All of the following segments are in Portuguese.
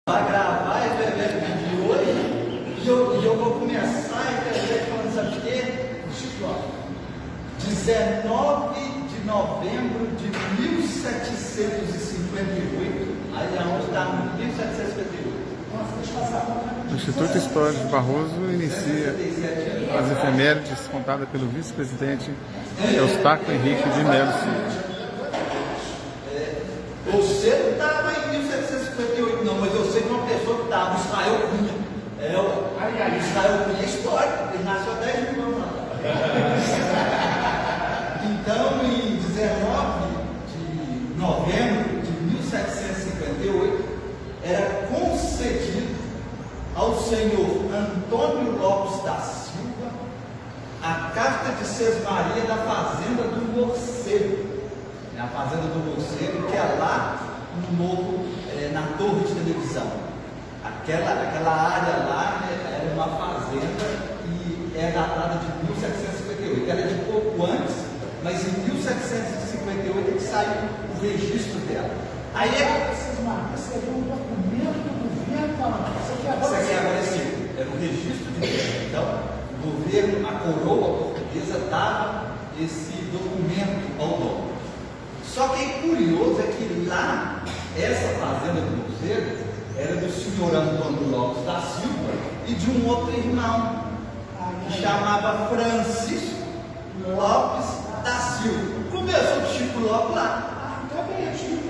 Vai gravar esse de hoje e eu vou começar falando, sabe o quê? 19 de novembro de 1758. Aí aonde está 1758? O Instituto Histórico de Barroso inicia as efemérides contadas pelo vice-presidente Eustáquio Henrique de Melo Silva. Você não estava em 1758 não, mas eu sei que uma pessoa que estava, Israel Cunha. Israel Cunha é histórico, ele nasceu há 10 mil anos lá. Então, em 19 de novembro de 1758, era concedido ao senhor Antônio Lopes da Silva a carta de Sesmaria da Fazenda do Morcego. A Fazenda do Morcego, que é lá no morro, na torre de televisão. Aquela área lá era uma fazenda e é datada de 1758. Ela é de pouco antes, mas em 1758 é que saiu o registro dela. Aí Seria um documento do governo falando. Isso aqui agora sim, era o registro de terra. Então, o governo, a coroa portuguesa, dava esse documento ao dono. Só que curioso é que lá, essa fazenda do Morcego era do senhor Antônio Lopes da Silva e de um outro irmão, que chamava Francisco Lopes da Silva. Começou o Chico Lopes lá. Tá bem, é Chico.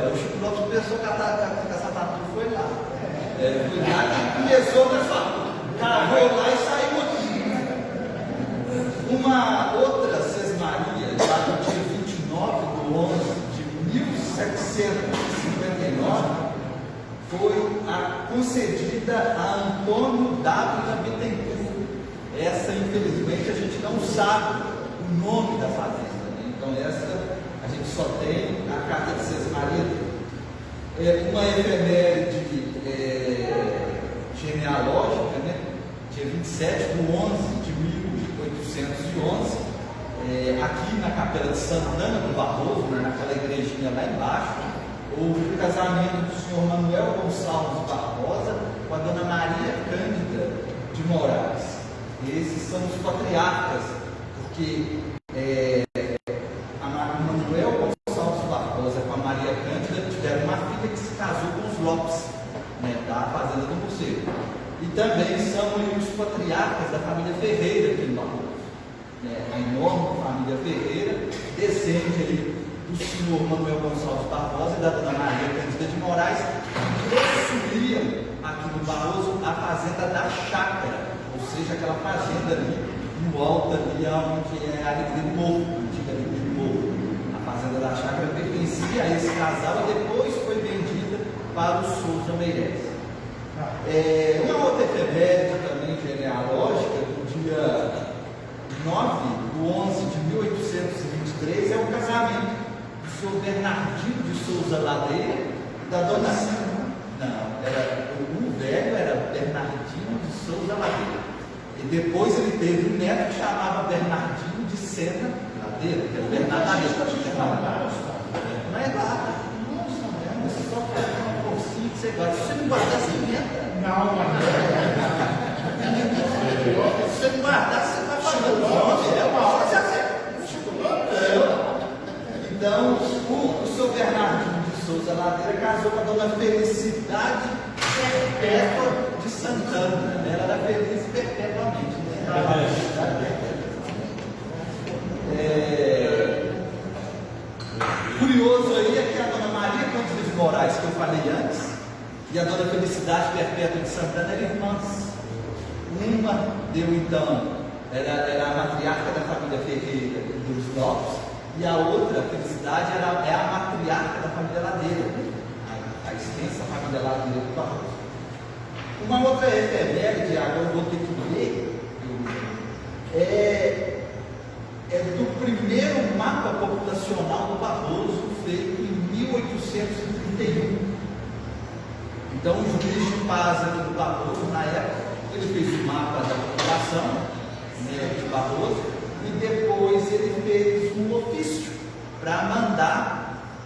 O Chico Lopes começou a caçar tatu, foi lá. Foi lá que começou a falar. Cavou lá e saiu aqui. Uma outra Sesmaria, lá no dia 29 de 11 de 1759, foi concedida a Antônio Dávila Bittencourt. Essa, infelizmente, a gente não sabe o nome da fazenda, né? Então, essa a gente só tem a carta de Sesmaria. Uma efeméride genealógica, né? Dia 27 de 11 de 1811, aqui na Capela de Santana do Barroso, naquela igrejinha lá embaixo, houve o casamento do senhor Manuel Gonçalves Barbosa com a dona Maria Cândida de Moraes. Esses são os patriarcas, porque a Manuel Gonçalves Barbosa com a Maria Cândida tiveram uma filha que se casou com os Lopes, né, da Fazenda do Morcego. E também são os patriarcas da família Ferreira aqui no Barroso. A enorme família Ferreira descende ali do senhor Manuel Gonçalves Barbosa e da dona Maria Cândida de Moraes, que possuíam aqui no Barroso a fazenda da Chácara, ou seja, aquela fazenda ali no alto, ali onde é a Alegria do Morro, a antiga Alegria do Morro. A fazenda da Chácara pertencia a esse casal e depois foi vendida para o Souza Meireles. Uma outra efeméride também genealógica, do dia 9 de 11 de 1823, é o casamento do senhor Bernardino de Souza Ladeira e da dona Silva. Não, o velho era Bernardino de Souza Ladeira. E depois ele teve um neto que chamava Bernardino de Sena Ladeira, que era o Bernardo Ladeira. Não é data. Você só faz uma forcinha que você gosta. Se você não guardar, você inventa. Não. Se você não guardar, você vai fazer o nome. Então, o seu Bernardino de Souza Ladeira casou com a dona Felicidade Perpétua de Santana. Ela era feliz perpetuamente. Curioso aí é que a dona Maria Cândida de Moraes, que eu falei antes, e a dona Felicidade Perpétua de Santana eram irmãs. Uma deu então, era a matriarca da família Ferreira dos Lopes, e a outra, Felicidade, é a matriarca da família Ladeira, a extensa família Ladeira do Barroso. Uma outra efeméride, agora eu vou ter que ler, é do primeiro mapa populacional do Barroso, feito em 1831. Então, o juiz de paz aqui do Barroso, na época, ele fez o mapa da população, né, de Barroso, e depois ele fez um ofício para mandar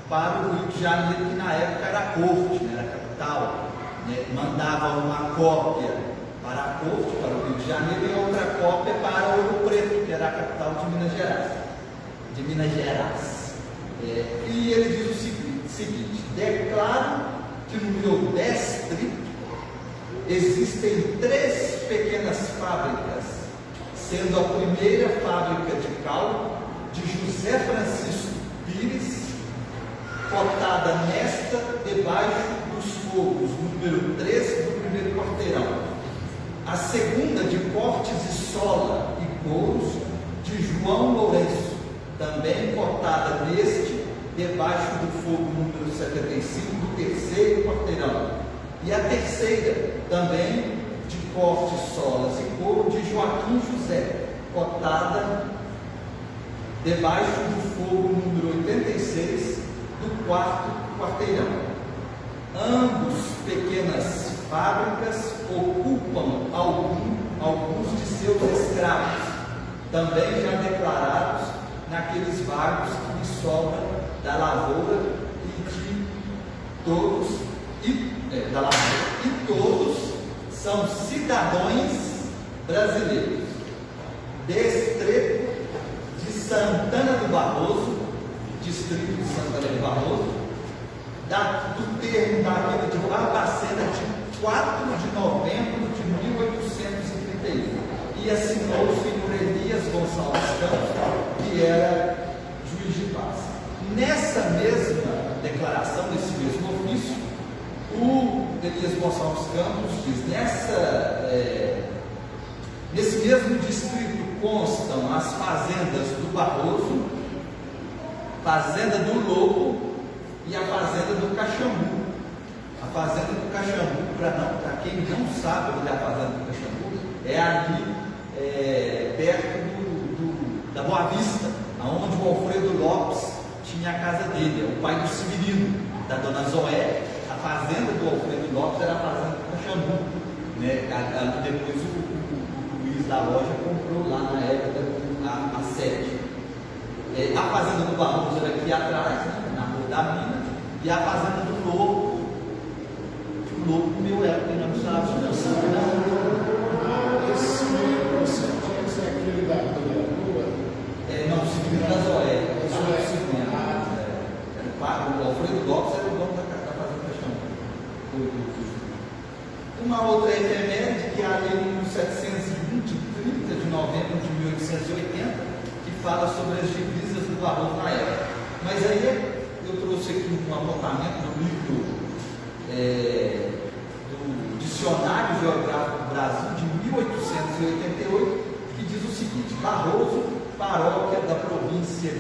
para o Rio de Janeiro, que na época era a corte, né, era a capital, né, mandava uma cópia para a corte, para o Rio de Janeiro, e outra cópia para Ouro Preto, que era a capital de Minas Gerais. E ele diz o seguinte: declaro que no meu distrito existem 3 pequenas fábricas, sendo a primeira fábrica de cal de José Francisco Pires, cotada nesta debaixo dos fogos, número 3 do primeiro quarteirão. A segunda de cortes e sola e couros de João Lourenço, também cotada neste, debaixo do fogo, número 75 do terceiro quarteirão. E a terceira, também de cortes, solas e couro de Joaquim José, cotada debaixo do fogo, número 86 do quarto quarteirão. Ambos pequenas fábricas ocupam alguns de seus escravos, também já declarados naqueles vagos que lhes sobram da lavoura e todos são cidadãos brasileiros. Distrito de Santana do Barroso, distrito de Santana do Barroso, do termo da vida de Barbacena de 4 de novembro de 1831, e assinou o senhor Elias Gonçalves Campos, que era juiz de paz. Nessa mesma declaração, nesse mesmo ofício, o Elias Gonçalves Campos diz: nesse mesmo distrito constam as fazendas do Barroso, fazenda do Lobo e a fazenda do Caxambu. A fazenda do Caxambu, para quem não sabe onde é a fazenda do Caxambu, é ali perto da Boa Vista, onde o Alfredo Lopes tinha a casa dele, o pai do Severino, da dona Zoé. A fazenda do Alfredo Lopes era a fazenda do Caxambu, né? Depois o Luiz da Loja comprou lá na época a sede. A fazenda do Barroso era aqui atrás, né, na Rua da Mina, e a fazenda do Lobo, o meu época não sabe, não sabe nada. Esse tinha que ser aquele da Rua. Não, o Severino da Zoé. O Alfredo Lopes era o dono da fazenda do Caxambu. Uma outra efeméride, que é a lei número 720, de 30 de novembro de 1880, que fala sobre as divisas do Barroso na época. Mas aí eu trouxe aqui um apontamento do livro do Dicionário Geográfico do Brasil, de 1888, que diz o seguinte: Barroso, paróquia da província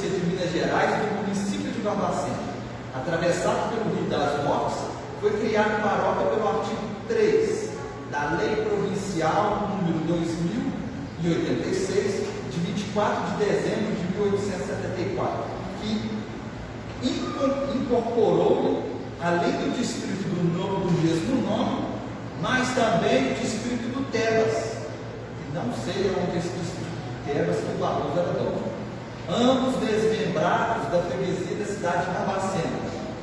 de Minas Gerais, do município de Barbacena, atravessado pelo Rio das Mortes, foi criada paróquia pelo artigo 3 da Lei Provincial número 2086, de 24 de dezembro de 1874, que incorporou, além do distrito do mesmo nome, mas também o distrito do Tebas, que não sei onde esse distrito do Tebas, que o Barroso era dono. Ambos desmembrados da freguesia da cidade de Barbacena.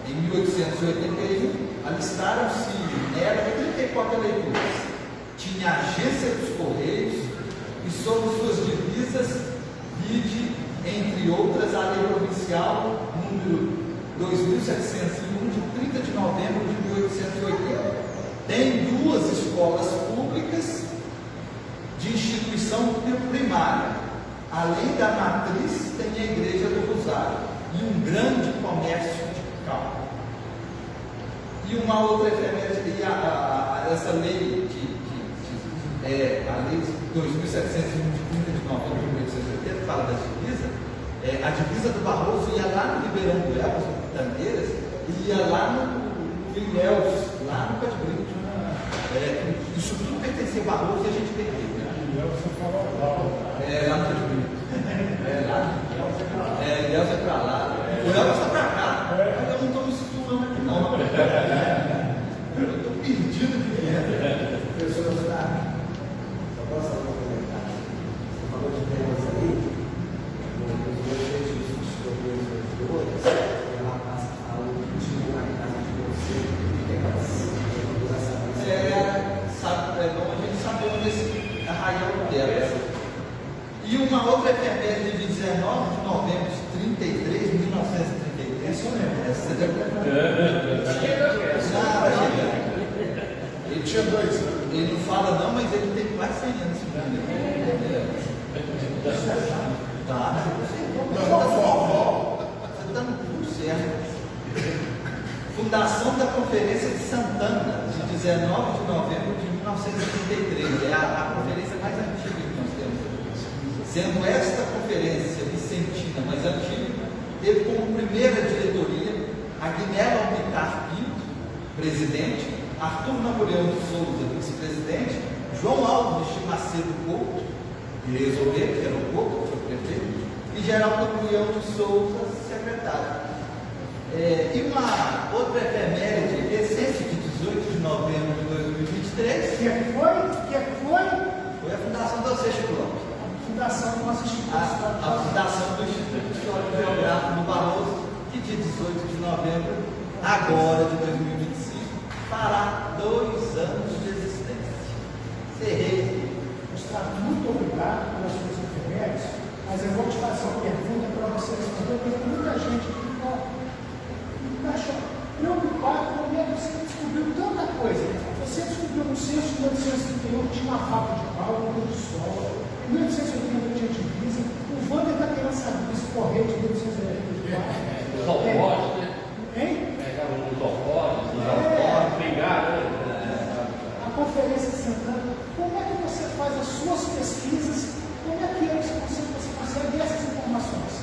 Em 1881, alistaram-se nela 34 eleitores. Tinha a agência dos Correios e, sob suas divisas, vide, entre outras, a lei provincial número 2701, de 30 de novembro de 1880. Tem 2 escolas públicas de instituição primária. Além da matriz, tem a Igreja do Rosário e um grande comércio de cal. E uma outra efeméride, essa lei, a lei 2701 de 30 de novembro de 1880, que fala da divisa, a divisa do Barroso ia lá no Ribeirão do Elvas, no Pitangeiras, e ia lá no Ilhéus, lá no Pé de Brito. Isso tudo pertencia a Barroso e a gente perdeu. Você falou Lá no Pé de Brito. Ilhéus é pra lá, o Elvas está pra cá. Eu não estou me situando aqui, não. Eu estou perdido de dentro. Pessoas da. Só posso falar um comentário? Você falou de Deus. E uma outra efeméride de 19 de novembro de 33, 1933. Isso mesmo. Essa chega. Ele tinha 2 anos. Ele não fala não, mas ele tem quase 100 anos. Tá. Você está no curso certo. Fundação da Conferência de Santana, de 19 de novembro de 1933. É a conferência mais antiga que nós temos. Sendo esta conferência vicentina mais antiga, teve como primeira diretoria Agnello Alpicar Pinto, presidente, Arthur Napoleão de Souza, vice-presidente, João Alves de Macedo Couto, de Resolver, que era o Couto, que foi o prefeito, e Geraldo Napoleão de Souza, secretário. E uma outra efeméride recente, de 18 de novembro de 2023. Que foi? Foi a fundação do Seixo Bloco. A fundação do nosso Instituto. A fundação do Instituto Histórico Geográfico do Barroso, que dia 18 de novembro, agora de 2025, fará 2 anos de existência. Cerrei. Gustavo, muito obrigado pelas suas efemérides, mas eu vou te fazer uma pergunta para você responder, porque muita gente fica preocupado com o medo de você descobriu tanta coisa. Você descobriu no censo de 1831 que tinha uma fábrica de pau, um pôr do sol. Em 1881 tinha divisa. O Wander está querendo saber desse correio de 1884. Os alforjes, né? Hein? Pegavam os alforjes, pegaram. A Conferência de Santana. Como é que você faz as suas pesquisas? Como é que você consegue essas informações?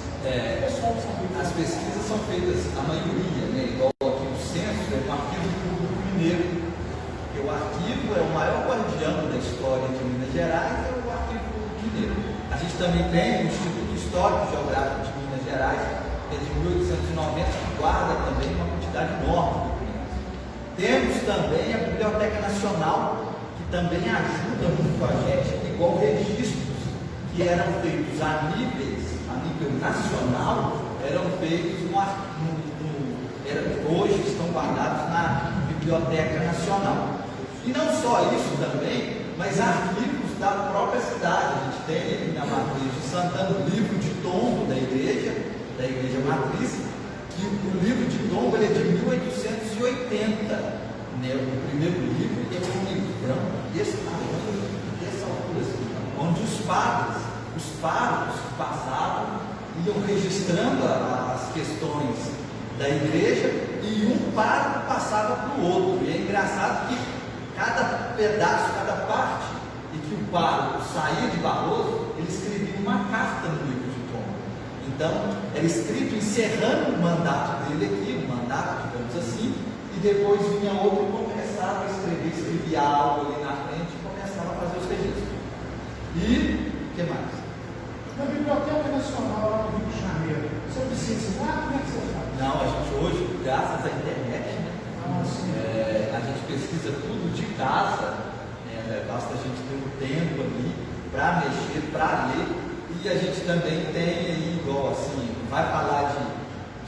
Pessoal, As pesquisas são feitas, a maioria, né, igual aqui o censo, é um arquivo público mineiro, porque o arquivo é o maior guardião da história de Minas Gerais, é o arquivo público mineiro. A gente também tem o Instituto Histórico e Geográfico de Minas Gerais, que é de 1890, que guarda também uma quantidade enorme de documentos. Temos também a Biblioteca Nacional, que também ajuda muito a gente, igual registros que eram feitos a nível nacional, eram feitos hoje estão guardados na Biblioteca Nacional. E não só isso também, mas arquivos da própria cidade. A gente tem aqui na Matriz de Santana o livro de tombo da igreja Matriz, que o livro de tombo é de 1880, né? O primeiro livro é um livrão desse tamanho, dessa altura, assim, onde os párocos que passavam iam registrando as questões da igreja e um pároco passava para o outro. E é engraçado que cada pedaço, cada parte, e que o pároco saía de Barroso, ele escrevia uma carta no livro de tombo. Então, era escrito encerrando o mandato dele aqui, o mandato, digamos assim, e depois vinha outro e começava a escrevia algo ali na frente e começava a fazer os registros. E o que mais? Na Biblioteca Nacional, lá no Rio de Janeiro, você precisa ensinar? Como é que você faz? Não, a gente hoje, graças à internet, né, a gente pesquisa tudo de casa, né, basta a gente ter um tempo ali para mexer, para ler, e a gente também tem aí, igual assim, vai falar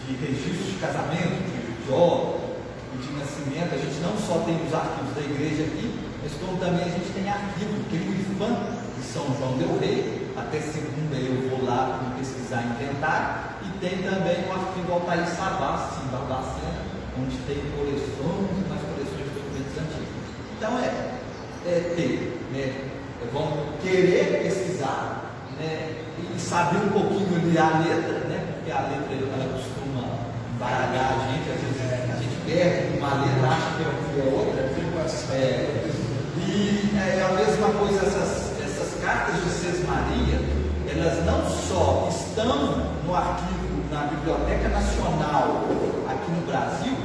de registro de casamento, de óbito e de nascimento. A gente não só tem os arquivos da igreja aqui, mas como também a gente tem arquivo, tem o IFAM de São João del Rei. Até segunda eu vou lá pesquisar inventário, e tem também o arquivo Altair Savassi, em Barbacena, onde tem coleções e mais coleções de documentos antigos. Então vamos querer pesquisar, né, e saber um pouquinho ali a letra, né, porque a letra ela costuma embaralhar a gente, às vezes a gente perde uma letra, acha que é outra. E é a mesma coisa essas cartas de Sesmaria, elas não só estão no arquivo, na Biblioteca Nacional aqui no Brasil,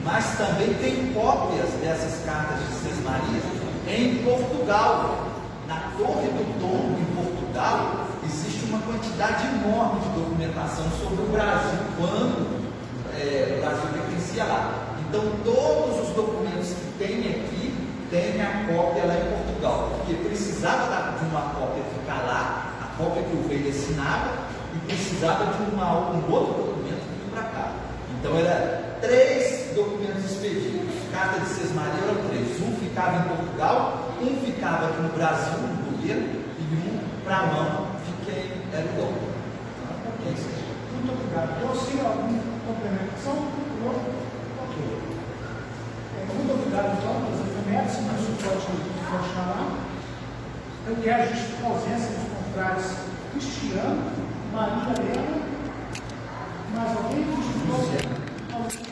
mas também tem cópias dessas cartas de Sesmaria em Portugal. Na Torre do Tombo, em Portugal, existe uma quantidade enorme de documentação sobre o Brasil, quando o Brasil pertencia lá. Então, todos os documentos que tem aqui, tem a cópia lá em Portugal, porque precisava de uma cópia ficar lá, a cópia que o rei assinava, e precisava de um outro documento vir para cá. Então, era 3 documentos expedidos. Carta de Sesmaria eram 3. Um ficava em Portugal, um ficava aqui no Brasil, no governo, e um para a mão de quem era o dom. Ok. Muito obrigado. Eu sei alguma complementação? Ok. Muito obrigado, então, pelas efemérides, mas isso pode continuar lá. Eu quero justificar a ausência dos confrades Cristiano, Maria Helena, mais alguém que justificou?